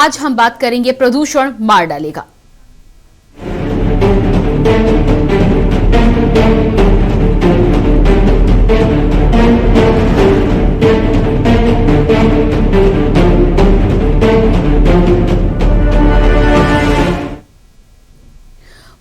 आज हम बात करेंगे प्रदूषण मार डालेगा।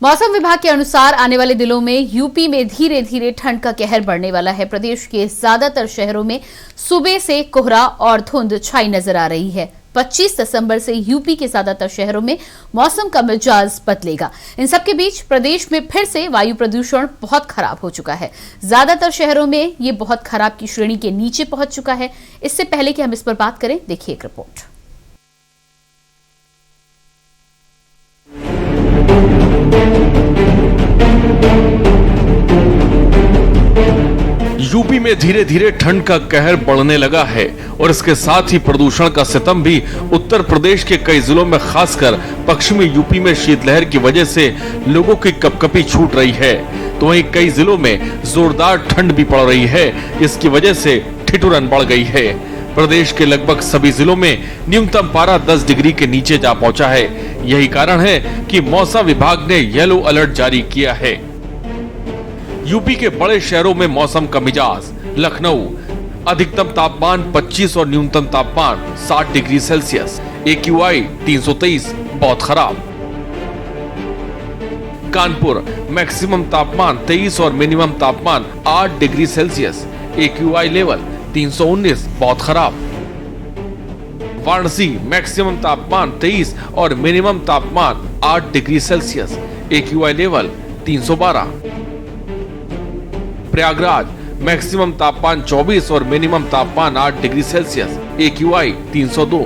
मौसम विभाग के अनुसार आने वाले दिनों में यूपी में धीरे धीरे ठंड का कहर बढ़ने वाला है। प्रदेश के ज्यादातर शहरों में सुबह से कोहरा और धुंध छाई नजर आ रही है। 25 दिसंबर से यूपी के ज्यादातर शहरों में मौसम का मिजाज बदलेगा। इन सबके बीच प्रदेश में फिर से वायु प्रदूषण बहुत खराब हो चुका है। ज्यादातर शहरों में ये बहुत खराब की श्रेणी के नीचे पहुंच चुका है। इससे पहले कि हम इस पर बात करें, देखिए एक रिपोर्ट। यूपी में धीरे धीरे ठंड का कहर बढ़ने लगा है और इसके साथ ही प्रदूषण का सितम भी उत्तर प्रदेश के कई जिलों में, खासकर पश्चिमी यूपी में शीतलहर की वजह से लोगों की कपकपी छूट रही है। तो वहीं कई जिलों में जोरदार ठंड भी पड़ रही है, जिसकी वजह से ठिठुरन बढ़ गई है। प्रदेश के लगभग सभी जिलों में न्यूनतम पारा 10 डिग्री के नीचे जा पहुंचा है। यही कारण है कि मौसम विभाग ने येलो अलर्ट जारी किया है। यूपी के बड़े शहरों में मौसम का मिजाज। लखनऊ अधिकतम तापमान 25 और न्यूनतम तापमान 60 डिग्री सेल्सियस, AQI 323 बहुत खराब। कानपुर मैक्सिमम तापमान 23 और मिनिमम तापमान 8 डिग्री सेल्सियस, AQI लेवल 319 बहुत खराब। वाराणसी मैक्सिमम तापमान 23 और मिनिमम तापमान 8 degree Celsius, AQI level 312। Prayagraj maximum तापमान 24 और मिनिमम तापमान 8 डिग्री सेल्सियस, AQI 302।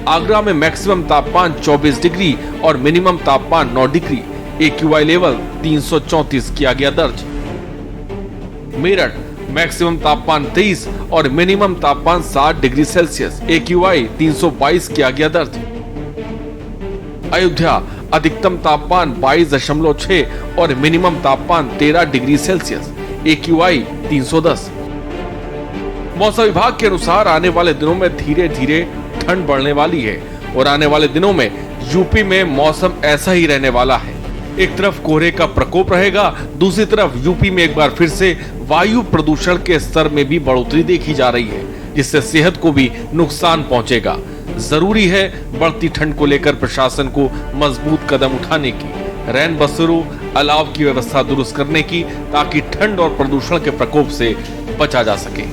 आगरा में मैक्सिमम तापमान 24 डिग्री और मिनिमम तापमान 9 डिग्री, AQI लेवल 334 किया गया दर्ज। मेरठ मैक्सिमम तापमान 23 और मिनिमम तापमान 7 डिग्री सेल्सियस, AQI 322 किया गया दर्ज। अयोध्या अधिकतम तापमान 22.6 और मिनिमम तापमान 13 डिग्री सेल्सियस, AQI 310। मौसम विभाग के अनुसार आने वाले दिनों में धीरे धीरे ठंड बढ़ने वाली है और आने वाले दिनों में यूपी में मौसम ऐसा ही रहने वाला है। एक तरफ कोहरे का प्रकोप रहेगा, दूसरी तरफ यूपी में एक बार फिर से वायु प्रदूषण के स्तर में भी बढ़ोतरी देखी जा रही है, जिससे सेहत को भी नुकसान पहुंचेगा। जरूरी है बढ़ती ठंड को लेकर प्रशासन को मजबूत कदम उठाने की, रैन बसेरों अलाव की व्यवस्था दुरुस्त करने की, ताकि ठंड और प्रदूषण के प्रकोप से बचा जा सके।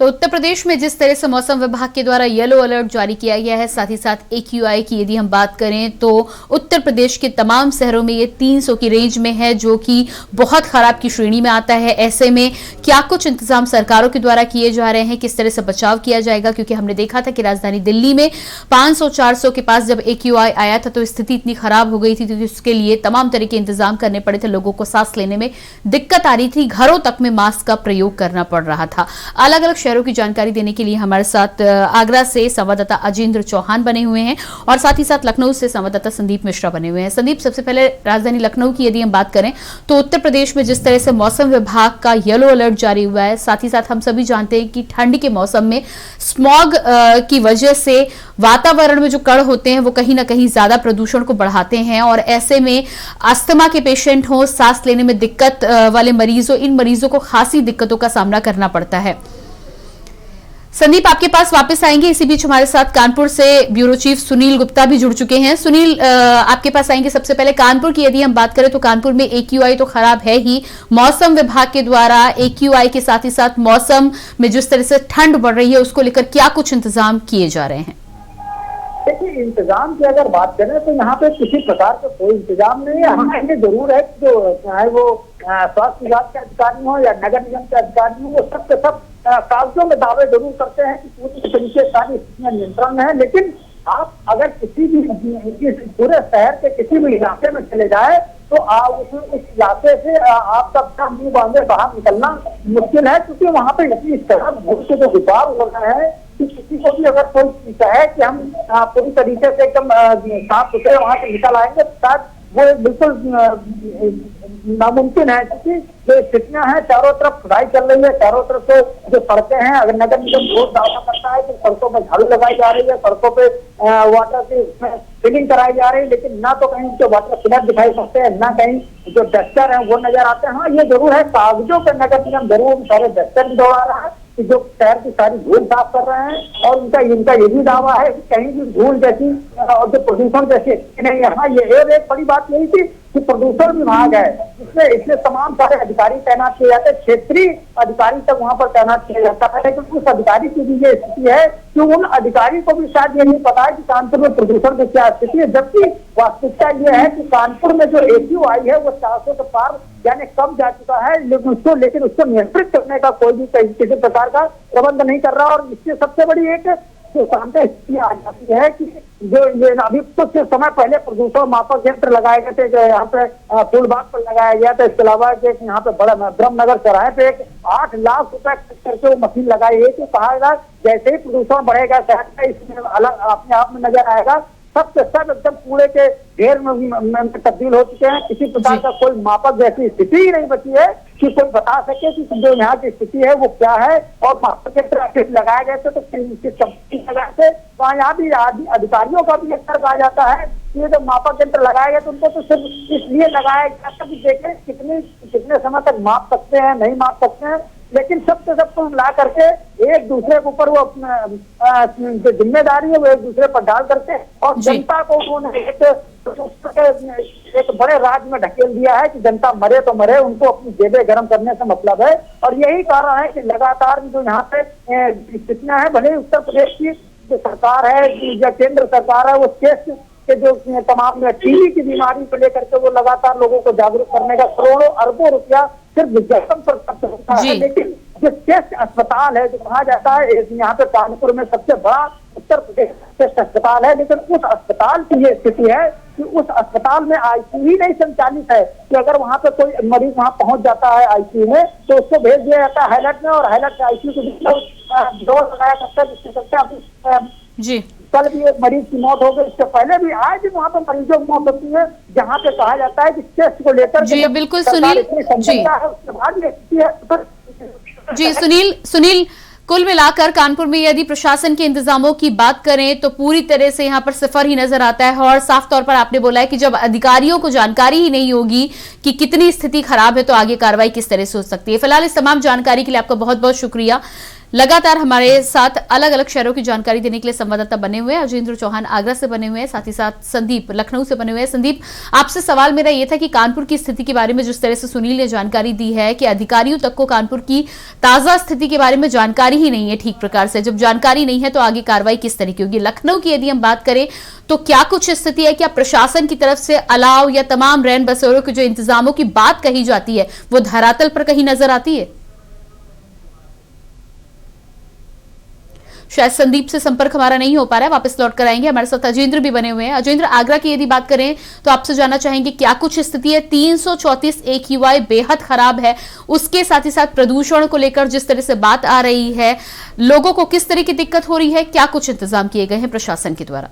तो उत्तर प्रदेश में जिस तरह से मौसम विभाग के द्वारा येलो अलर्ट जारी किया गया है, साथ ही साथ AQI की यदि हम बात करें तो उत्तर प्रदेश के तमाम शहरों में ये 300 की रेंज में है, जो कि बहुत खराब की श्रेणी में आता है। ऐसे में क्या कुछ इंतजाम सरकारों के द्वारा किए जा रहे हैं, किस तरह से बचाव किया जाएगा, क्योंकि हमने देखा था कि राजधानी दिल्ली में 500-400 के पास जब AQI आया था तो स्थिति इतनी खराब हो गई थी कि उसके लिए तमाम तरह के इंतजाम करने पड़े थे। लोगों को सांस लेने में दिक्कत आ रही थी, घरों तक में मास्क का प्रयोग करना पड़ रहा था। अलग अलग शहरों की जानकारी देने के लिए हमारे साथ आगरा से संवाददाता अजेंद्र चौहान बने हुए हैं और साथ ही साथ लखनऊ से संवाददाता संदीप मिश्रा बने हुए हैं। संदीप, सबसे पहले राजधानी लखनऊ की यदि हम बात करें तो उत्तर प्रदेश में जिस तरह से मौसम विभाग का येलो अलर्ट जारी हुआ है, साथ ही साथ हम सभी जानते हैं कि ठंड के मौसम में स्मॉग की वजह से वातावरण में जो कण होते हैं वो कहीं ना कहीं ज्यादा प्रदूषण को बढ़ाते हैं और ऐसे में अस्थमा के पेशेंट हो, सांस लेने में दिक्कत वाले मरीज हो, इन मरीजों को खासी दिक्कतों का सामना करना पड़ता है। संदीप, आपके पास वापस आएंगे। इसी बीच हमारे साथ कानपुर से ब्यूरो चीफ सुनील गुप्ता भी जुड़ चुके हैं। सुनील, आपके पास आएंगे। सबसे पहले कानपुर की यदि हम बात करें तो कानपुर में AQI तो खराब है ही, मौसम विभाग के द्वारा AQI के साथ ही साथ मौसम में जिस तरह से ठंड बढ़ रही है उसको लेकर क्या कुछ इंतजाम किए जा रहे हैं? देखिए, इंतजाम की अगर बात करें तो यहाँ पे किसी प्रकार का कोई इंतजाम नहीं है। हाँ, ये जरूर है कि जो चाहे वो स्वास्थ्य विभाग के अधिकारी हो या नगर निगम के अधिकारी हो, वो सब के सब कागजों में दावे जरूर करते हैं कि पूरी तरीके सारी स्थितियां नियंत्रण में है। लेकिन आप अगर किसी भी पूरे शहर के किसी भी इलाके में चले जाए तो उस इलाके से आपका मुंह बांधे बाहर निकलना मुश्किल है, क्योंकि वहाँ पे इस तरह भूख के जो विचार हो रहे हैं कि किसी को भी अगर कोई कहे कि हम पूरी तरीके से एकदम साफ सुथरे वहां से निकल आएंगे, तो शायद वो बिल्कुल नामुमकिन है, क्योंकि जो स्थितियां हैं, चारों तरफ खुदाई चल रही है, चारों तरफ से जो सड़कें हैं, अगर नगर निगम बहुत दावा करता है कि सड़कों में झाड़ू लगाई जा रही है, सड़कों पे वाटर की फिलिंग कराई जा रही है, लेकिन ना तो कहीं जो वाटर फिलर दिखाई पड़ते हैं, ना कहीं जो डस्टर है वो नजर आते हैं। हाँ, ये जरूर है, कागजों पे नगर निगम जरूर सारे डस्टर भी दौड़ा रहा है कि जो शहर की सारी धूल साफ कर रहे हैं, और इनका ये भी दावा है कि कहीं भी धूल जैसी और जो प्रदूषण जैसी नहीं है। हाँ, ये एक बड़ी बात यही थी कि प्रदूषण विभाग है, इसमें तमाम सारे अधिकारी तैनात किए जाते हैं, क्षेत्रीय अधिकारी तक वहां पर तैनात किया जाता है, लेकिन उस अधिकारी की भी ये स्थिति है कि उन अधिकारी को भी शायद ये नहीं पता है कि कानपुर में प्रदूषण की क्या स्थिति है, जबकि वास्तविकता ये है कि कानपुर में जो AQI है वो 400 के पार यानी कम जा चुका है, लेकिन उसको नियंत्रित करने का कोई भी किसी प्रकार का प्रबंध नहीं कर रहा। और इससे सबसे बड़ी एक जो सामने स्थिति आ जाती है कि जो ये अभी कुछ समय पहले प्रदूषण मापक यंत्र लगाए गए थे, जो यहाँ पे फूलबाग पर लगाया गया था, इसके अलावा यहाँ पे बड़ा ब्रह्मनगर चौराहे पे 8 लाख रुपए करके वो मशीन लगाई है कि कहा जैसे ही प्रदूषण बढ़ेगा शहर में, इसमें अलग अपने आप में नजर आएगा, सब एकदम कूड़े के ढेर में तब्दील हो चुके हैं। किसी प्रकार का कोई मापक जैसी स्थिति ही नहीं बची है कि कोई बता सके कि जो यहाँ की स्थिति है वो क्या है, और मापक यंत्र लगाए गए थे तो किस कंपनी लगाए थे, वहाँ यहाँ भी अधिकारियों का भी स्तर कहा जाता है। ये जो मापक यंत्र लगाए गए तो उनको तो सिर्फ इसलिए लगाया गया था कि देखें कितने समय तक माप सकते हैं, नहीं माप सकते हैं, लेकिन सबसे सबको ला करके एक दूसरे के ऊपर वो जो जिम्मेदारी है वो एक दूसरे पर डाल करके और जनता को उन्होंने एक बड़े राज में ढकेल दिया है कि जनता मरे तो मरे, उनको अपनी जेबें गर्म करने से मतलब है। और यही कारण है कि लगातार जो यहाँ पे स्थितियां हैं, भले उत्तर प्रदेश की जो सरकार है या केंद्र सरकार है, वो चेस्ट के जो तमाम टीबी की बीमारी को लेकर के वो लगातार लोगों को जागरूक करने का करोड़ों अरबों रुपया सिर्फ विज्ञापन पर खर्च होता है, लेकिन जो टेस्ट अस्पताल है, जो कहा जाता है यहाँ पे कानपुर में सबसे बड़ा उत्तर प्रदेश टेस्ट अस्पताल है, लेकिन उस अस्पताल की ये स्थिति है कि उस अस्पताल में ICU ही नहीं संचालित है कि अगर वहाँ पे कोई मरीज वहाँ पहुंच जाता है ICU में तो उसको भेज दिया जाता है हाईलाइट में, और हाईलाइट से ICU के बीच डोर लगाया करता है, जिससे जी कल भी एक मरीज की मौत हो गई, इससे पहले भी आज भी वहाँ पर मरीजों की मौत होती है, जहाँ पे कहा जाता है कि टेस्ट को लेकर जी बिल्कुल सुनील जी सुनील कुल मिलाकर कानपुर में यदि प्रशासन के इंतजामों की बात करें तो पूरी तरह से यहाँ पर सिफर ही नजर आता है, और साफ तौर पर आपने बोला है कि जब अधिकारियों को जानकारी ही नहीं होगी कि कितनी स्थिति खराब है तो आगे कार्रवाई किस तरह से हो सकती है। फिलहाल इस तमाम जानकारी के लिए आपका बहुत बहुत शुक्रिया। लगातार हमारे साथ अलग अलग शहरों की जानकारी देने के लिए संवाददाता बने हुए हैं। अजेंद्र चौहान आगरा से बने हुए हैं, साथ ही साथ संदीप लखनऊ से बने हुए हैं। संदीप, आपसे सवाल मेरा यह था कि कानपुर की स्थिति के बारे में जिस तरह से सुनील ने जानकारी दी है कि अधिकारियों तक को कानपुर की ताजा स्थिति के बारे में जानकारी ही नहीं है ठीक प्रकार से, जब जानकारी नहीं है तो आगे कार्रवाई किस तरह की होगी। लखनऊ की यदि हम बात करें तो क्या कुछ स्थिति है, क्या प्रशासन की तरफ से अलाव या तमाम रैन बसेरों के जो इंतजामों की बात कही जाती है वो धरातल पर कहीं नजर आती है? शायद संदीप से संपर्क हमारा नहीं हो पा रहा है, वापस लौट कर आएंगे। हमारे साथ अजेंद्र भी बने हुए हैं। अजेंद्र, आगरा की यदि बात करें तो आपसे जानना चाहेंगे क्या कुछ स्थिति है? 334 AQI बेहद खराब है, उसके साथ ही साथ प्रदूषण को लेकर जिस तरह से बात आ रही है, लोगों को किस तरह की दिक्कत हो रही है, क्या कुछ इंतजाम किए गए हैं प्रशासन के द्वारा?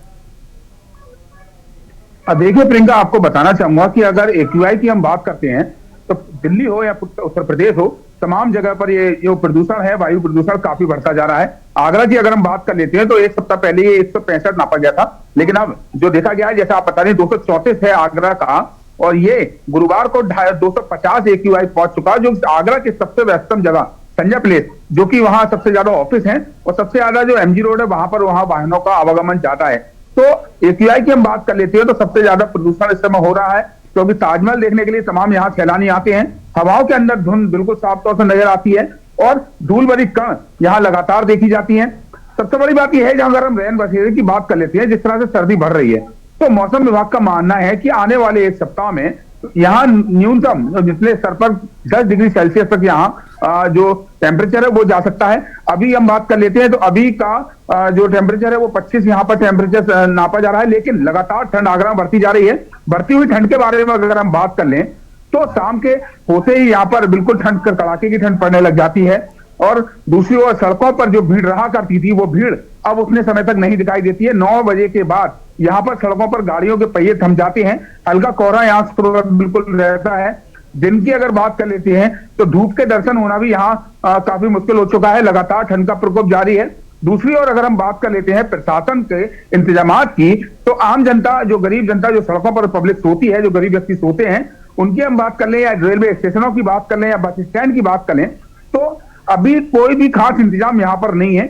देखिए प्रियंका, आपको बताना चाहूंगा कि अगर AQI की हम बात करते हैं तो दिल्ली हो या उत्तर प्रदेश हो, तमाम जगह पर ये जो प्रदूषण है, वायु प्रदूषण काफी बढ़ता जा रहा है। आगरा की अगर हम बात कर लेते हैं तो एक सप्ताह पहले ये 165 नापा गया था, लेकिन अब जो देखा गया है, जैसा आप बता रहे हैं, 234 है आगरा का, और ये गुरुवार को 250 AQI पहुंच चुका, जो आगरा की सबसे व्यस्तम जगह संजय प्लेस, जो कि वहां सबसे ज्यादा ऑफिस है और सबसे ज्यादा जो MG रोड है वहां पर वाहनों का आवागमन ज्यादा है। तो AQI की हम बात कर लेते हैं तो सबसे ज्यादा प्रदूषण इस समय हो रहा है, क्योंकि ताजमहल देखने के लिए तमाम यहाँ सैलानी आते हैं। हवाओं के अंदर धुंध बिल्कुल साफ तौर से नजर आती है और धूल भरी कण यहाँ लगातार देखी जाती है। सबसे बड़ी बात यह है, जहां अगर हम रैन बसेरे की बात कर लेते हैं, जिस तरह से सर्दी बढ़ रही है, तो मौसम विभाग का मानना है कि आने वाले एक सप्ताह में यहाँ न्यूनतम निचले स्तर पर 10 डिग्री सेल्सियस तक यहाँ जो टेम्परेचर है वो जा सकता है। अभी हम बात कर लेते हैं तो अभी का जो टेम्परेचर है वो 25 यहाँ पर टेम्परेचर नापा जा रहा है, लेकिन लगातार ठंड आगरा में बढ़ती जा रही है। बढ़ती हुई ठंड के बारे में अगर हम बात कर लें तो शाम के होते ही यहाँ पर बिल्कुल ठंड कड़ाके की ठंड पड़ने लग जाती है, और दूसरी ओर सड़कों पर जो भीड़ रहा करती थी वो भीड़ अब उतने समय तक नहीं दिखाई देती है। 9 बजे के बाद यहाँ पर सड़कों पर गाड़ियों के पहिए थम जाते हैं। हल्का कोहरा यहाँ बिल्कुल रहता है। दिन की अगर बात कर लेते हैं तो धूप के दर्शन होना भी यहाँ काफी मुश्किल हो चुका है। लगातार ठंड का प्रकोप जारी है। दूसरी ओर अगर हम बात कर लेते हैं प्रशासन के इंतजामात की, तो आम जनता, जो गरीब जनता, जो सड़कों पर पब्लिक सोती है, जो गरीब व्यक्ति सोते हैं, उनकी हम बात कर लें या रेलवे स्टेशनों की बात कर लें या बस स्टैंड की बात कर लें, तो अभी कोई भी खास इंतजाम यहाँ पर नहीं है।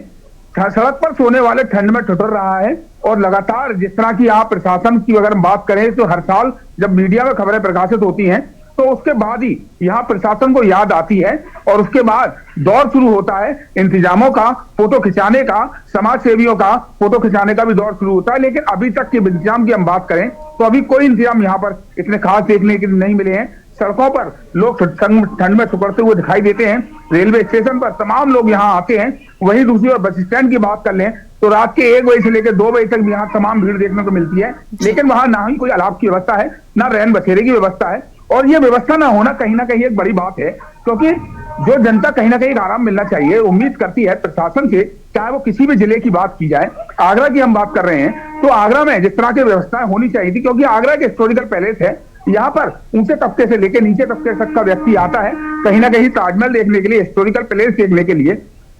सड़क पर सोने वाले ठंड में ठिठुर रहा है। और लगातार जिस तरह की यहाँ प्रशासन की अगर हम बात करें तो हर साल जब मीडिया में खबरें प्रकाशित होती हैं तो उसके बाद ही यहाँ प्रशासन को याद आती है और उसके बाद दौर शुरू होता है इंतजामों का, फोटो खिंचाने का, समाज सेवियों का फोटो खिंचाने का भी दौर शुरू होता है। लेकिन अभी तक के इंतजाम की हम बात करें तो अभी कोई इंतजाम यहाँ पर इतने खास देखने के नहीं मिले हैं। सड़कों पर लोग ठंड में सुकड़ते हुए दिखाई देते हैं। रेलवे स्टेशन पर तमाम लोग यहाँ आते हैं। वहीं दूसरी ओर बस स्टैंड की बात कर लें तो रात के 1 बजे से लेकर 2 बजे तक भी यहाँ तमाम भीड़ देखने को मिलती है। लेकिन वहां ना ही कोई अलाव की व्यवस्था है, ना रैन बसेरे की व्यवस्था है। और ये व्यवस्था ना होना कहीं ना कहीं एक बड़ी बात है, क्योंकि जो जनता कहीं ना कहीं आराम मिलना चाहिए, उम्मीद करती है प्रशासन से, चाहे वो किसी भी जिले की बात की जाए। आगरा की हम बात कर रहे हैं तो आगरा में जिस तरह की व्यवस्थाएं होनी चाहिए थी, क्योंकि आगरा एक हिस्टोरिकल पैलेस है। यहाँ पर ऊंचे तबके से लेकर नीचे तबके तक का व्यक्ति आता है कहीं ना कहीं ताजमहल देखने के लिए, हिस्टोरिकल पैलेस देखने के लिए।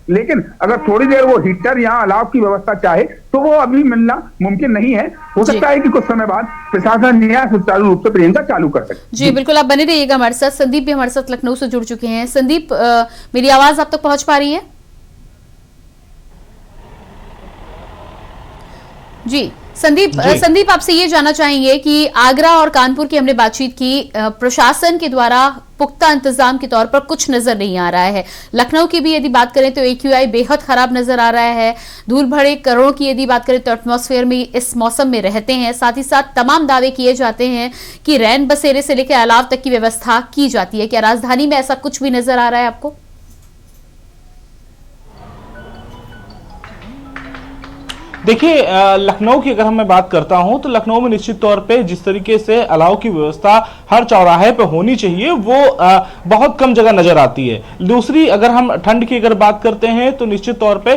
लेकिन अगर थोड़ी देर वो हीटर या अलाव की व्यवस्था चाहे तो वो अभी मिलना मुमकिन नहीं है। हो सकता है कि कुछ समय बाद प्रशासन यह सुचारू रूप से प्रियंका चालू कर सके। जी बिल्कुल, आप बने रहिएगा हमारे साथ। संदीप भी हमारे साथ लखनऊ से जुड़ चुके हैं। संदीप, मेरी आवाज आप तक पहुंच पा रही है? जी संदीप, आपसे ये जानना चाहेंगे कि आगरा और कानपुर की हमने बातचीत की, प्रशासन के द्वारा पुख्ता इंतजाम के तौर पर कुछ नजर नहीं आ रहा है। लखनऊ की भी यदि बात करें तो AQI बेहद खराब नजर आ रहा है। धूल भरे करोड़ों की यदि बात करें तो एटमॉस्फेयर में इस मौसम में रहते हैं। साथ ही साथ तमाम दावे किए जाते हैं कि रैन बसेरे से लेकर अलाव तक की व्यवस्था की जाती है। क्या राजधानी में ऐसा कुछ भी नजर आ रहा है आपको? देखिए, लखनऊ की अगर मैं बात करता हूं तो लखनऊ में निश्चित तौर पे जिस तरीके से अलाव की व्यवस्था हर चौराहे पे होनी चाहिए वो बहुत कम जगह नजर आती है। दूसरी, अगर हम ठंड की अगर बात करते हैं तो निश्चित तौर पे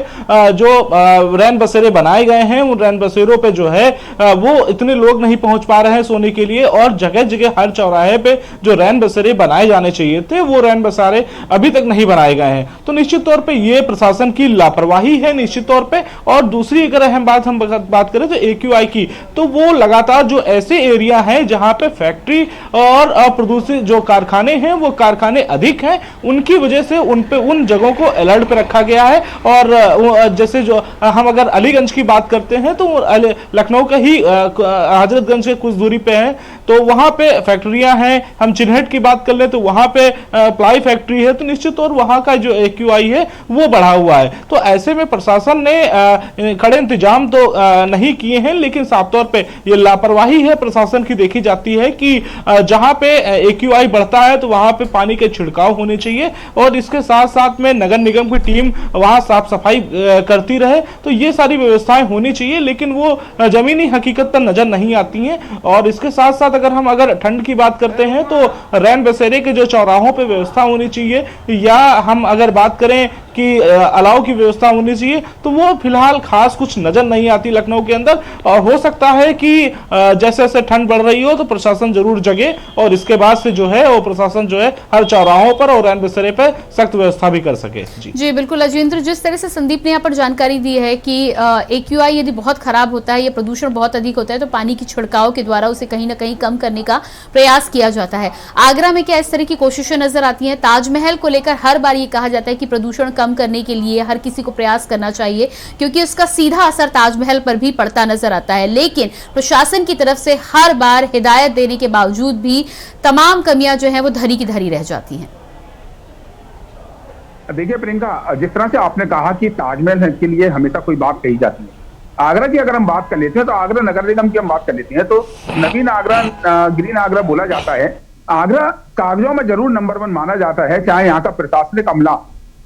जो रैन बसेरे बनाए गए हैं उन रैन बसेरों पे जो है वो इतने लोग नहीं पहुंच पा रहे हैं सोने के लिए। और जगह जगह हर चौराहे पे जो रैन बसेरे बनाए जाने चाहिए थे वो रैन बसेरे अभी तक नहीं बनाए गए हैं। तो निश्चित तौर पर यह प्रशासन की लापरवाही है निश्चित तौर पर। और दूसरी अगर हम बात करें तो AQI की, तो वो लगातार जो ऐसे एरिया हैं जहां पे फैक्ट्री और प्रदूषित जो कारखाने हैं वो कारखाने अधिक हैं, उनकी वजह से उन जगहों को अलर्ट पे रखा गया है। और जैसे जो हम अगर अलीगंज की बात करते हैं तो लखनऊ का ही हजरतगंज से कुछ दूरी पे है, तो वहां पे फैक्ट्रियां हैं। हम चिन्हट की बात कर ले तो वहां पे प्लाई फैक्ट्री है, तो निश्चित तौर वहां का जो AQI है वो बढ़ा हुआ है। तो ऐसे में प्रशासन ने खड़े इंतजाम तो नहीं किए हैं, लेकिन साफ तौर पे ये लापरवाही है प्रशासन की देखी जाती है कि जहां पे AQI बढ़ता है तो वहां पे पानी के छिड़काव होने चाहिए और इसके साथ साथ में नगर निगम की टीम वहां साफ सफाई करती रहे। तो ये सारी व्यवस्थाएं होनी चाहिए, लेकिन वो जमीनी हकीकत पर नजर नहीं आती हैं। और इसके साथ साथ अगर ठंड की बात करते हैं तो रैन बसेरे के जो चौराहों पे व्यवस्था होनी चाहिए, या हम अगर बात करें कि अलाव की व्यवस्था होनी चाहिए, तो वो फिलहाल खास कुछ नजर नहीं आती लखनऊ के अंदर। और हो सकता है कि जैसे जैसे ठंड बढ़ रही हो तो प्रशासन जरूर जगे और इसके बाद से जो है वो प्रशासन जो है हर चौराहों पर और रैन बसेरे पर सख्त व्यवस्था भी कर सके। जी बिल्कुल अजेंद्र, जिस तरह से संदीप ने यहाँ पर जानकारी दी है कि AQI यदि बहुत खराब होता है या प्रदूषण बहुत अधिक होता है तो पानी की छिड़काव के द्वारा उसे कहीं ना कहीं कम करने का प्रयास किया जाता है। आगरा में क्या इस तरह की कोशिशें नजर आती हैं? ताजमहल को लेकर हर बार ये कहा जाता है कि प्रदूषण कम करने के लिए हर किसी को प्रयास करना चाहिए, क्योंकि उसका सीधा असर ताजमहल पर भी पड़ता नजर आता है। लेकिन प्रशासन की तरफ से हर बार हिदायत देने के बावजूद भी तमाम कमियां जो हैं वो धरी की धरी रह जाती हैं। देखिए प्रियंका, जिस तरह से आपने कहा कि ताजमहल के लिए हमेशा कोई बात कही जाती है, आगरा की अगर हम बात कर लेते हैं तो आगरा नगर निगम की हम बात कर लेते हैं तो नवीन आगरा, ग्रीन आगरा बोला जाता है। आगरा कागजों में जरूर नंबर 1 माना जाता है, चाहे यहाँ का प्रशासनिक अमला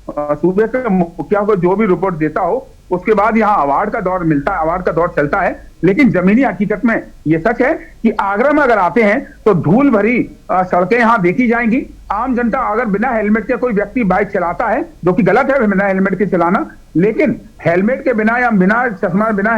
सूबे के मुखिया को जो भी रिपोर्ट देता हो उसके बाद यहाँ अवार्ड का दौर मिलता है, अवार्ड का दौर चलता है। लेकिन जमीनी हकीकत में ये सच है कि आगरा में अगर आते हैं तो धूल भरी सड़कें यहाँ देखी जाएंगी। आम जनता अगर बिना हेलमेट के कोई व्यक्ति बाइक चलाता है, जो कि गलत है बिना हेलमेट के चलाना, लेकिन हेलमेट के बिना या बिना चश्मा, बिना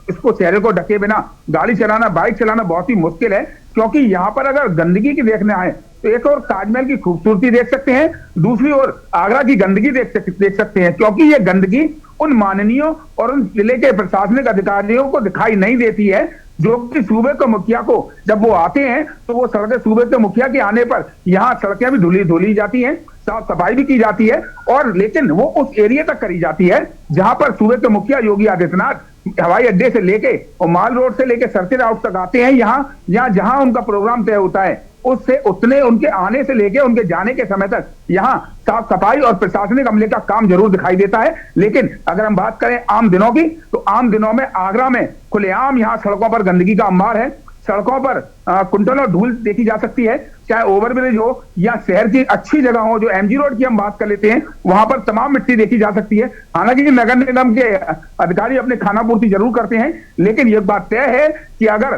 इसको चेहरे को ढके बिना गाड़ी चलाना, बाइक चलाना बहुत ही मुश्किल है। क्योंकि यहाँ पर अगर गंदगी की देखने आए तो एक और ताजमहल की खूबसूरती देख सकते हैं, दूसरी ओर आगरा की गंदगी देख सकते हैं। क्योंकि ये गंदगी उन माननीयों और उन जिले के प्रशासनिक अधिकारियों को दिखाई नहीं देती है, जो कि सूबे के मुखिया को जब वो आते हैं तो वो सड़कें सूबे के मुखिया के आने पर यहाँ सड़कें भी धुली जाती हैं, साफ सफाई भी की जाती है, और लेकिन वो उस एरिया तक करी जाती है जहां पर सूबे के मुखिया योगी आदित्यनाथ हवाई अड्डे से लेके और माल रोड से लेके सर्किट हाउस तक आते हैं। यहाँ जहां उनका प्रोग्राम तय होता है उससे उतने उनके आने से लेके उनके जाने के समय तक यहाँ साफ सफाई और प्रशासनिक अमले का काम जरूर दिखाई देता है। लेकिन अगर हम बात करें आम दिनों की, तो आम दिनों में आगरा में खुलेआम यहाँ सड़कों पर गंदगी का अंबार है। सड़कों पर कुंटल और धूल देखी जा सकती है, चाहे ओवरब्रिज हो या शहर की अच्छी जगह हो। जो एमजी रोड की हम बात कर लेते हैं, वहां पर तमाम मिट्टी देखी जा सकती है। हालांकि नगर निगम के अधिकारी अपने खानापूर्ति जरूर करते हैं, लेकिन यह बात तय है कि अगर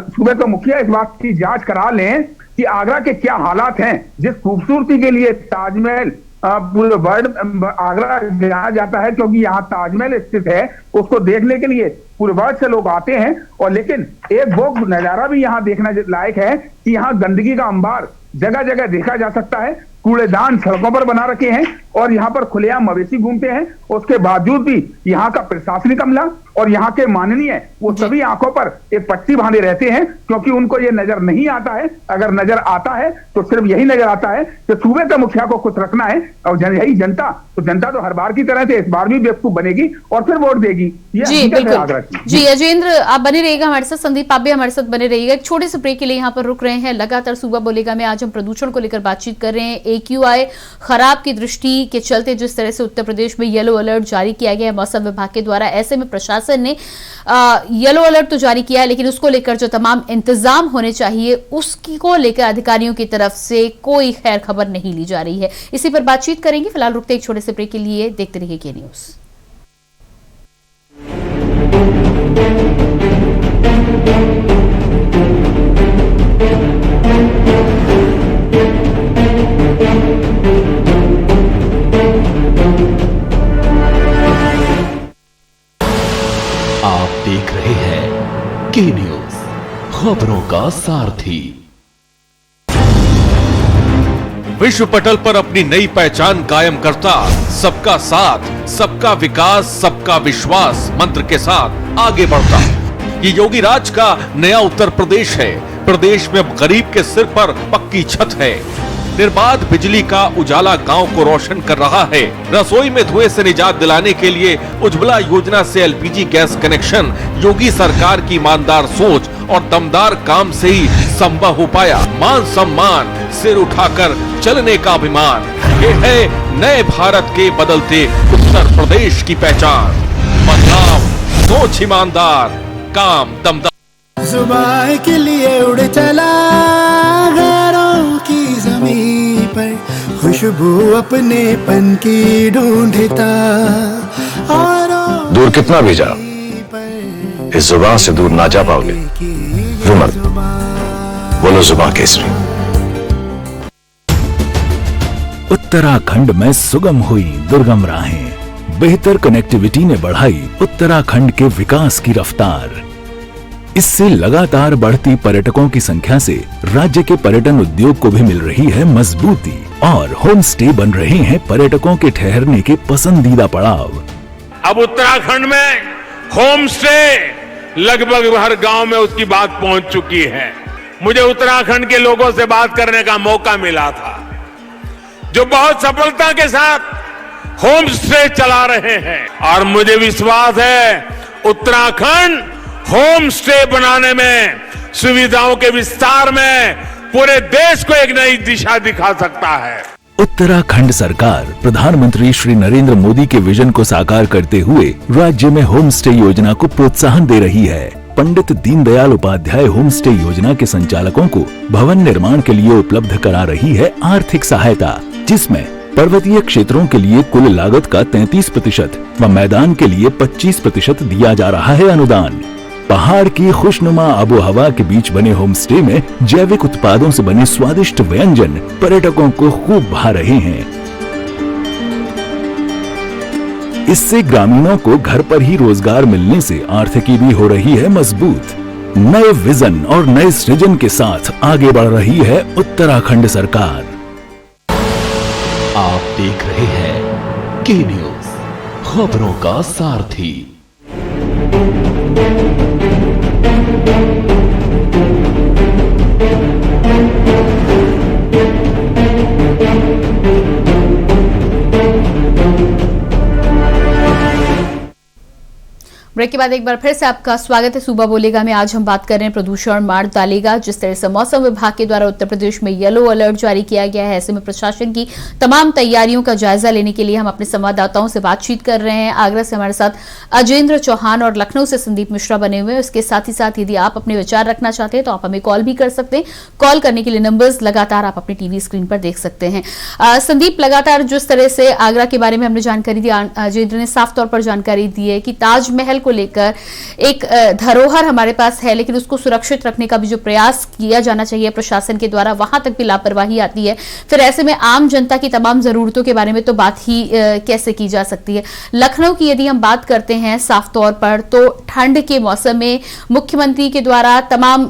सूबे के मुखिया इस बात की जांच करा लें कि आगरा के क्या हालात हैं, जिस खूबसूरती के लिए ताजमहल पूरे वर्ल्ड आगरा जाना जाता है, क्योंकि यहाँ ताजमहल स्थित है, उसको देखने के लिए पूरे वर्ल्ड से लोग आते हैं। और लेकिन एक वो नजारा भी यहाँ देखना लायक है कि यहाँ गंदगी का अंबार जगह जगह देखा जा सकता है। कूड़ेदान सड़कों पर बना रखे हैं और यहाँ पर खुलेआम मवेशी घूमते हैं। उसके बावजूद भी यहाँ का प्रशासनिक अमला और यहाँ के माननीय वो सभी आंखों पर एक पट्टी बांधे रहते हैं, क्योंकि उनको ये नजर नहीं आता है। अगर नजर आता है तो सिर्फ यही नजर आता है कि सूबे के मुखिया को खुश रखना है, और यही जनता तो हर बार की तरह से इस बार भी बेवकूफ बनेगी और फिर वोट देगी। जी बिल्कुल। जी अजेंद्र, आप बने रहिएगा हमारे साथ, संदीप आप भी हमारे साथ बने रहिएगा। एक छोटे से ब्रेक के लिए यहाँ पर रुक रहे हैं। लगातार सूबा बोलेगा में आज हम प्रदूषण को लेकर बातचीत कर रहे हैं। AQI खराब की दृष्टि के चलते जिस तरह से उत्तर प्रदेश में येलो अलर्ट जारी किया गया है मौसम विभाग के द्वारा, ऐसे में प्रशासन ने येलो अलर्ट तो जारी किया है, लेकिन उसको लेकर जो तमाम इंतजाम होने चाहिए उसकी को लेकर अधिकारियों की तरफ से कोई खैर खबर नहीं ली जा रही है। इसी पर बातचीत करेंगे। फिलहाल रुकते एक छोटे से ब्रेक के लिए, देखते रहिए के न्यूज। आप देख रहे हैं के न्यूज, खबरों का सारथी। विश्व पटल पर अपनी नई पहचान कायम करता, सबका साथ, सबका विकास, सबका विश्वास मंत्र के साथ आगे बढ़ता, ये योगी राज का नया उत्तर प्रदेश है। प्रदेश में अब गरीब के सिर पर पक्की छत है, निर्बाध बिजली का उजाला गांव को रोशन कर रहा है। रसोई में धुएं से निजात दिलाने के लिए उज्ज्वला योजना से LPG गैस कनेक्शन योगी सरकार की ईमानदार सोच और दमदार काम से ही संभव हो पाया। मान सम्मान, सिर उठाकर चलने का अभिमान, ये है नए भारत के बदलते उत्तर प्रदेश की पहचान। बदलाव, सोच ईमानदार, काम दमदार। जुबान के लिए उड़ चला गैरों की जमीन पर, खुशबू अपने पन की ढूंढता। दूर कितना भी जा, इस जुबान से दूर ना जा पाओगे। रुमल बोलो जुबान केसरी। उत्तराखंड में सुगम हुई दुर्गम राहें, बेहतर कनेक्टिविटी ने बढ़ाई उत्तराखंड के विकास की रफ्तार। इससे लगातार बढ़ती पर्यटकों की संख्या से राज्य के पर्यटन उद्योग को भी मिल रही है मजबूती और होम स्टे बन रहे हैं पर्यटकों के ठहरने के पसंदीदा पड़ाव। अब उत्तराखंड में होम स्टे लगभग हर गांव में उसकी बात पहुंच चुकी है। मुझे उत्तराखंड के लोगों से बात करने का मौका मिला था, जो बहुत सफलता के साथ होम स्टे चला रहे हैं, और मुझे विश्वास है उत्तराखंड होम स्टे बनाने में, सुविधाओं के विस्तार में पूरे देश को एक नई दिशा दिखा सकता है। उत्तराखंड सरकार प्रधानमंत्री श्री नरेंद्र मोदी के विजन को साकार करते हुए राज्य में होम स्टे योजना को प्रोत्साहन दे रही है। पंडित दीनदयाल उपाध्याय होम स्टे योजना के संचालकों को भवन निर्माण के लिए उपलब्ध करा रही है आर्थिक सहायता, जिसमें पर्वतीय क्षेत्रों के लिए कुल लागत का 33% व मैदान के लिए 25% दिया जा रहा है अनुदान। पहाड़ की खुशनुमा आबो हवा के बीच बने होम स्टे में जैविक उत्पादों से बने स्वादिष्ट व्यंजन पर्यटकों को खूब भा रहे हैं। इससे ग्रामीणों को घर पर ही रोजगार मिलने से आर्थिकी भी हो रही है मजबूत। नए विजन और नए सृजन के साथ आगे बढ़ रही है उत्तराखंड सरकार। आप देख रहे हैं के न्यूज, खबरों का सारथी। ब्रेक के बाद एक बार फिर से आपका स्वागत है सुबह बोलेगा में। आज हम बात कर रहे हैं प्रदूषण मार डालेगा। जिस तरह से मौसम विभाग के द्वारा उत्तर प्रदेश में येलो अलर्ट जारी किया गया है, ऐसे में प्रशासन की तमाम तैयारियों का जायजा लेने के लिए हम अपने संवाददाताओं से बातचीत कर रहे हैं। आगरा से हमारे साथ अजेंद्र चौहान और लखनऊ से संदीप मिश्रा बने हुए हैं। उसके साथ ही साथ यदि आप अपने विचार रखना चाहते हैं तो आप हमें कॉल भी कर सकते हैं। कॉल करने के लिए नंबर्स लगातार आप अपनी टीवी स्क्रीन पर देख सकते हैं। संदीप, लगातार जिस तरह से आगरा के बारे में हमने जानकारी दी, अजेंद्र ने साफ तौर पर जानकारी दी है कि ताजमहल को लेकर एक धरोहर हमारे पास है, लेकिन उसको सुरक्षित रखने का भी जो प्रयास किया जाना चाहिए प्रशासन के द्वारा, वहां तक भी लापरवाही आती है। फिर ऐसे में आम जनता की तमाम जरूरतों के बारे में तो बात ही कैसे की जा सकती है। लखनऊ की यदि हम बात करते हैं साफ तौर पर, तो ठंड के मौसम में मुख्यमंत्री के द्वारा तमाम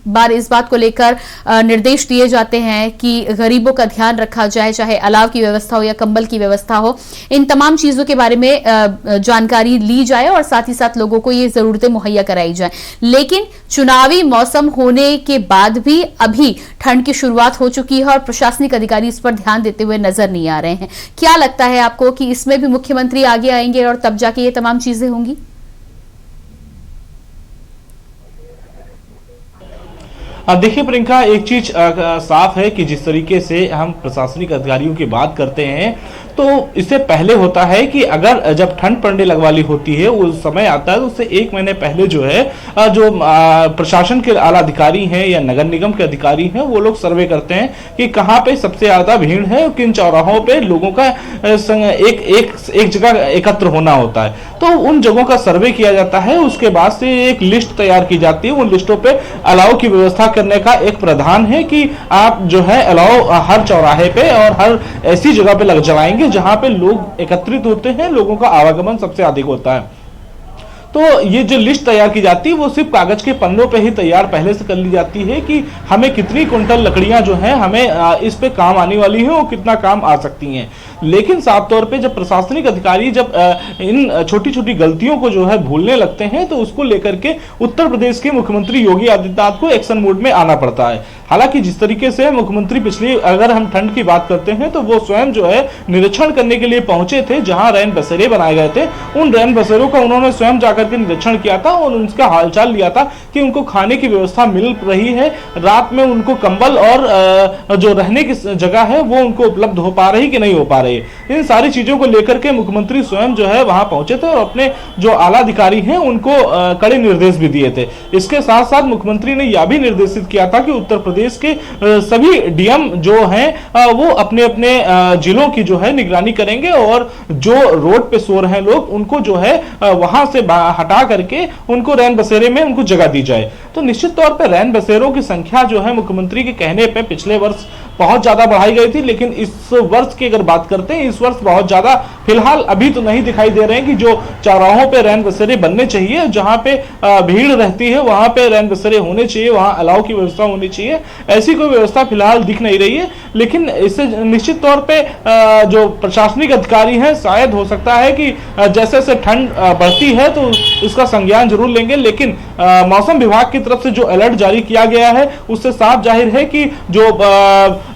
बार इस बात को लेकर निर्देश दिए जाते हैं कि गरीबों का ध्यान रखा जाए, चाहे अलाव की व्यवस्था हो या कंबल की व्यवस्था हो, इन तमाम चीजों के बारे में जानकारी ली जाए और साथ ही साथ लोगों को ये जरूरतें मुहैया कराई जाए। लेकिन चुनावी मौसम होने के बाद भी अभी ठंड की शुरुआत हो चुकी है और प्रशासनिक अधिकारी इस पर ध्यान देते हुए नजर नहीं आ रहे हैं। क्या लगता है आपको कि इसमें भी मुख्यमंत्री आगे आएंगे और तब जाके ये तमाम चीजें होंगी? देखिए प्रियंका, एक चीज साफ है कि जिस तरीके से हम प्रशासनिक अधिकारियों की बात करते हैं तो इससे पहले होता है कि अगर जब ठंड पड़ने लगवाली होती है, उस समय आता है तो उससे 1 महीने पहले जो है जो प्रशासन के आला अधिकारी हैं या नगर निगम के अधिकारी हैं वो लोग सर्वे करते हैं कि कहाँ पे सबसे ज्यादा भीड़ है, किन चौराहों पे लोगों का एक जगह एकत्र होना होता है। तो उन जगहों का सर्वे किया जाता है। उसके बाद से एक लिस्ट तैयार की जाती है। उन लिस्टों पे अलाव की व्यवस्था करने का एक प्रावधान है कि आप जो है अलाव हर चौराहे पे और हर ऐसी जगह पे लग जलाएंगे जहां पे लोग एकत्रित होते हैं, लोगों का आवागमन सबसे अधिक होता है। तो ये जो लिस्ट तैयार की जाती है वो सिर्फ कागज के पन्नों पे ही तैयार पहले से कर ली जाती है कि हमें कितनी कुंटल लकड़ियां जो हैं हमें इस पे काम आने वाली हैं और कितना काम आ सकती हैं। लेकिन साफ तौर पे जब प्रशासनिक अधिकारी जब इन छोटी छोटी गलतियों को जो है भूलने लगते हैं तो उसको लेकर के उत्तर प्रदेश के मुख्यमंत्री योगी आदित्यनाथ को एक्शन मोड में आना पड़ता है। हालांकि जिस तरीके से मुख्यमंत्री पिछली अगर हम ठंड की बात करते हैं तो वो स्वयं जो है निरीक्षण करने के लिए पहुंचे थे जहां रैन बसेरे बनाए गए थे। उन रैन बसेरों का उन्होंने स्वयं जाकर के निरीक्षण किया था और उनका हालचाल लिया था कि उनको खाने की व्यवस्था मिल रही है, रात में उनको कंबल और जो रहने की जगह है वो उनको उपलब्ध हो पा रही कि नहीं हो पा रही। इन सारी चीजों को लेकर के मुख्यमंत्री स्वयं जो है वहां पहुंचे थे और अपने जो आला अधिकारी हैं उनको कड़े निर्देश भी दिए थे। इसके साथ साथ मुख्यमंत्री ने यह भी निर्देशित किया था कि उत्तर प्रदेश के सभी डीएम जो हैं वो अपने अपने जिलों की जो है निगरानी करेंगे और जो रोड पे सो रहे लोग उनको जो है वहां से हटा करके उनको रैन बसेरे में उनको जगह दी जाए। तो निश्चित तौर पर रैन बसेरों की संख्या जो है मुख्यमंत्री के कहने पे पिछले वर्ष बहुत ज्यादा बढ़ाई गई थी, लेकिन इस वर्ष की अगर बात करते हैं इस वर्ष बहुत ज्यादा फिलहाल अभी तो नहीं दिखाई दे रहे हैं कि जो चौराहों पे रैन बसेरे बनने चाहिए, जहां पे भीड़ रहती है वहां पे रैन बसेरे होने चाहिए, वहां अलाव की व्यवस्था होनी चाहिए, ऐसी कोई व्यवस्था फिलहाल दिख नहीं रही है। लेकिन इससे निश्चित तौर पे जो प्रशासनिक अधिकारी हैं शायद हो सकता है कि जैसे जैसे ठंड बढ़ती है तो इसका संज्ञान जरूर लेंगे। लेकिन मौसम विभाग की तरफ से जो अलर्ट जारी किया गया है उससे साफ जाहिर है कि जो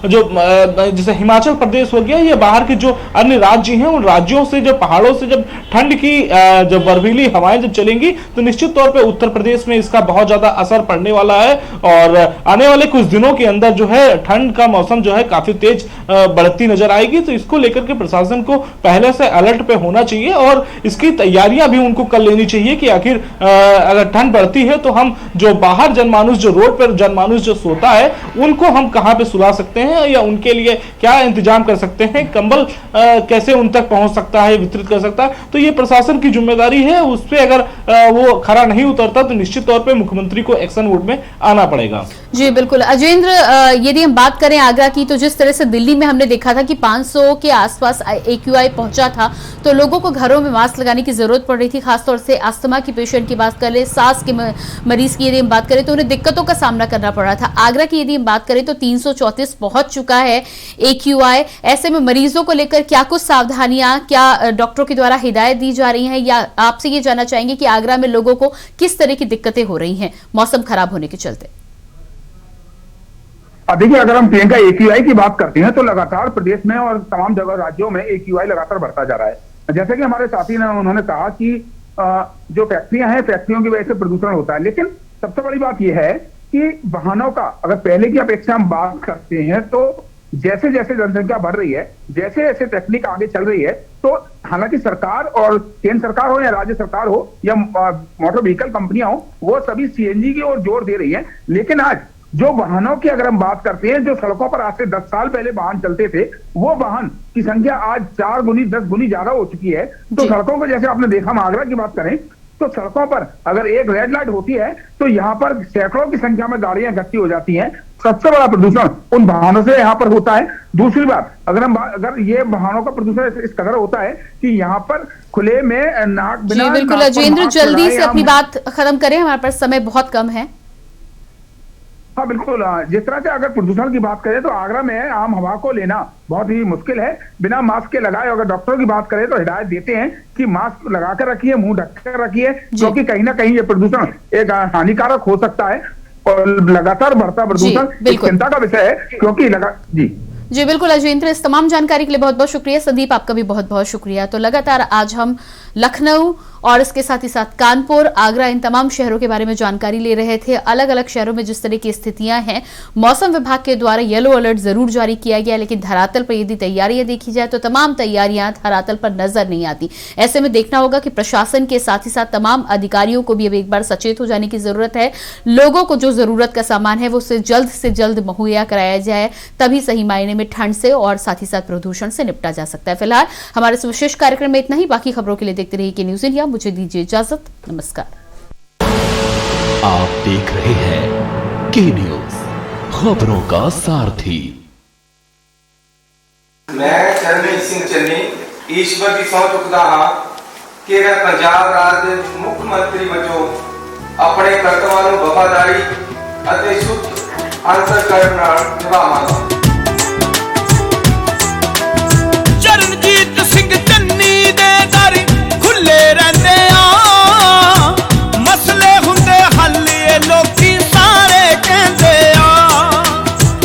जैसे हिमाचल प्रदेश हो गया या बाहर के जो अन्य राज्य हैं उन राज्यों से जब पहाड़ों से जब ठंड की जब बर्फीली हवाएं जब चलेंगी तो निश्चित तौर पे उत्तर प्रदेश में इसका बहुत ज्यादा असर पड़ने वाला है और आने वाले कुछ कुछ दिनों के अंदर जो है ठंड का मौसम जो है काफी तेज बढ़ती नजर आएगी। तो इसको लेकर के प्रशासन को पहले से अलर्ट पे होना चाहिए और इसकी तैयारियां भी उनको कर लेनी चाहिए कि आखिर अगर ठंड बढ़ती है तो हम जो बाहर जनमानुष, जो रोड पर जनमानुष जो सोता है, उनको हम कहां पे सुला सकते हैं या उनके लिए क्या इंतजाम कर सकते हैं, कंबल कैसे उन तक पहुंच सकता है, वितरित कर सकता है। तो ये प्रशासन की जिम्मेदारी है, उस पर अगर वो खरा नहीं उतरता तो निश्चित तौर पर मुख्यमंत्री को एक्शन मोड में आना पड़ेगा। जी बिल्कुल अजेंद्र, यदि हम बात करें आगरा की, तो जिस तरह से दिल्ली में हमने देखा था कि 500 के आसपास AQI पहुंचा था, तो लोगों को घरों में मास्क लगाने की जरूरत पड़ रही थी। खासतौर से अस्थमा की पेशेंट की बात करें, सांस के मरीज की यदि हम बात करें तो उन्हें दिक्कतों का सामना करना पड़ रहा था। आगरा की यदि हम बात करें तो 334 पहुंच चुका है AQI। ऐसे में मरीजों को लेकर क्या कुछ सावधानियां, क्या डॉक्टरों के द्वारा हिदायत दी जा रही हैं, या आपसे ये जानना चाहेंगे कि आगरा में लोगों को किस तरह की दिक्कतें हो रही हैं मौसम खराब होने के चलते? देखिए, अगर हम प्रियंका AQI की बात करते हैं तो लगातार प्रदेश में और तमाम जगह राज्यों में AQI लगातार बढ़ता जा रहा है। जैसे कि हमारे साथी ने उन्होंने कहा कि जो फैक्ट्रियां हैं, फैक्ट्रियों की वजह से प्रदूषण होता है, लेकिन सबसे बड़ी बात यह है कि वाहनों का अगर पहले की अपेक्षा हम बात करते हैं तो जैसे जैसे जनसंख्या बढ़ रही है, जैसे जैसे टेक्निक आगे चल रही है, तो हालांकि सरकार और केंद्र सरकार हो या राज्य सरकार हो या मोटर व्हीकल कंपनियां हो, वो सभी CNG की ओर जोर दे रही है। लेकिन आज जो वाहनों की अगर हम बात करते हैं, जो सड़कों पर आज से 10 साल पहले वाहन चलते थे, वो वाहन की संख्या आज 4 गुनी 10 गुनी ज्यादा हो चुकी है। तो सड़कों को जैसे आपने देखा, हम आगरा की बात करें तो सड़कों पर अगर एक रेड लाइट होती है तो यहाँ पर सैकड़ों की संख्या में गाड़ियां इकट्ठी हो जाती हैं। सबसे बड़ा प्रदूषण उन वाहनों से यहाँ पर होता है। दूसरी बात, अगर ये वाहनों का प्रदूषण इस कदर होता है कि यहाँ पर खुले में नाक बिना। जी बिल्कुल अजेंद्र, जल्दी से अपनी बात खत्म करें, हमारे पास समय बहुत कम है। हाँ बिल्कुल, जिस तरह से अगर प्रदूषण की बात करें तो आगरा में आम हवा को लेना बहुत ही मुश्किल है बिना मास्क के लगाए। अगर डॉक्टरों की बात करें तो हिदायत देते हैं कि मास्क लगाकर रखिए, मुंह ढककर रखिए, क्योंकि कहीं ना कहीं ये प्रदूषण एक हानिकारक हो सकता है और लगातार बढ़ता प्रदूषण एक चिंता का विषय है, क्योंकि जी बिल्कुल अजेंद्र, इस तमाम जानकारी के लिए बहुत बहुत शुक्रिया। संदीप, आपका भी बहुत बहुत शुक्रिया। तो लगातार आज हम लखनऊ और इसके साथ ही साथ कानपुर, आगरा, इन तमाम शहरों के बारे में जानकारी ले रहे थे। अलग अलग शहरों में जिस तरह की स्थितियां हैं, मौसम विभाग के द्वारा येलो अलर्ट जरूर जारी किया गया, लेकिन धरातल पर यदि तैयारियां देखी जाए तो तमाम तैयारियां धरातल पर नजर नहीं आती। ऐसे में देखना होगा कि प्रशासन के साथ ही साथ तमाम अधिकारियों को भी अब एक बार सचेत हो जाने की जरूरत है। लोगों को जो जरूरत का सामान है वो उसे जल्द से जल्द मुहैया कराया जाए, तभी सही मायने में ठंड से और साथ ही साथ प्रदूषण से निपटा जा सकता है। फिलहाल हमारे इस विशेष कार्यक्रम में इतना ही। बाकी खबरों के लिए देखते रहिए के न्यूज इंडिया। मुझे दीजिए इजाजत, नमस्कार। आप देख रहे हैं के न्यूज, खबरों का सारथी। मैं चरणजीत सिंह चन्नी ईश्वर की सौं चुकदा हाँ कि मैं पंजाब राज के मुख्यमंत्री वजों अपने कर्तव्यों ਨੂੰ ਵਫਾਦਾਰੀ ਅਤੇ ਸ਼ੁੱਧ ਅੰਤਕਰਨ ਨਾਲ ਨਿਭਾਵਾਂਗਾ। ਚਰਨਜੀਤ ਸਿੰਘ ਚੰਨੀ ਦੇ ਦਰ ਖੁੱਲੇ ਰਹਿੰਦੇ ਆ, ਮਸਲੇ ਹੁੰਦੇ ਹੱਲ ਇਹ ਲੋਕੀ ਸਾਰੇ ਕਹਿੰਦੇ ਆ।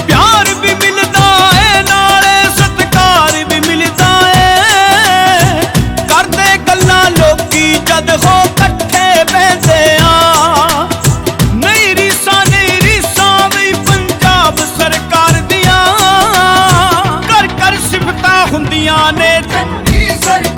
ਪਿਆਰ ਵੀ ਮਿਲਦਾ ਏ ਨਾਲੇ ਸਤਿਕਾਰ ਵੀ ਮਿਲਦਾ ਏ, ਕਰਦੇ ਗੱਲਾਂ ਲੋਕੀ ਜਦ ਹੋ ਇਕੱਠੇ ਬਹਿੰਦੇ ਆ। ਨਹੀਂ ਰੀਸਾਂ ਵੀ ਪੰਜਾਬ ਸਰਕਾਰ ਦੀਆਂ, ਕਰ ਕਰ ਸਿਫਤਾਂ ਹੁੰਦੀਆਂ ਨੇ ਚੰਗੀ ਸਰਕਾਰ।